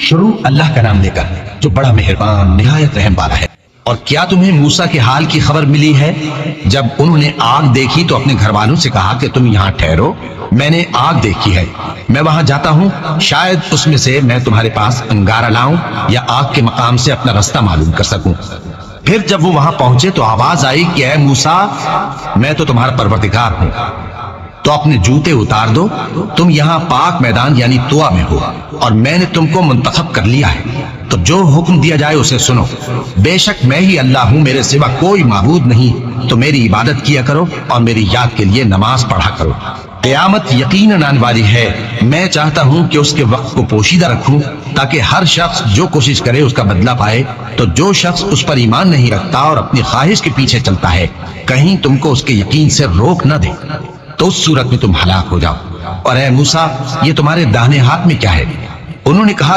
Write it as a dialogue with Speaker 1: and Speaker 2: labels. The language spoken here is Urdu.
Speaker 1: شروع اللہ کا نام لے کر جو بڑا مہربان نہایت رحم والا ہے۔ اور کیا تمہیں موسیٰ کے حال کی خبر ملی ہے؟ جب انہوں نے آگ دیکھی تو اپنے گھر والوں سے کہا کہ تم یہاں ٹھہرو، میں نے آگ دیکھی ہے، میں وہاں جاتا ہوں، شاید اس میں سے میں تمہارے پاس انگارہ لاؤں یا آگ کے مقام سے اپنا رستہ معلوم کر سکوں۔ پھر جب وہ وہاں پہنچے تو آواز آئی کہ اے موسیٰ، میں تو تمہارا پروردگار ہوں، تو اپنے جوتے اتار دو، تم یہاں پاک میدان یعنی طوا میں ہو، اور میں نے تم کو منتخب کر لیا ہے، تو جو حکم دیا جائے اسے سنو، بے شک میں ہی اللہ ہوں، میرے سوا کوئی معبود نہیں، تو میری عبادت کیا کرو اور میری یاد کے لیے نماز پڑھا کرو۔ قیامت یقیناً آنے والی ہے، میں چاہتا ہوں کہ اس کے وقت کو پوشیدہ رکھوں تاکہ ہر شخص جو کوشش کرے اس کا بدلہ پائے، تو جو شخص اس پر ایمان نہیں رکھتا اور اپنی خواہش کے پیچھے چلتا ہے کہیں تم کو اس کے یقین سے روک نہ دے، تو اس صورت میں تم ہلاک ہو جاؤ۔ اور اے موسیٰ، یہ تمہارے داہنے ہاتھ میں کیا ہے؟ انہوں نے کہا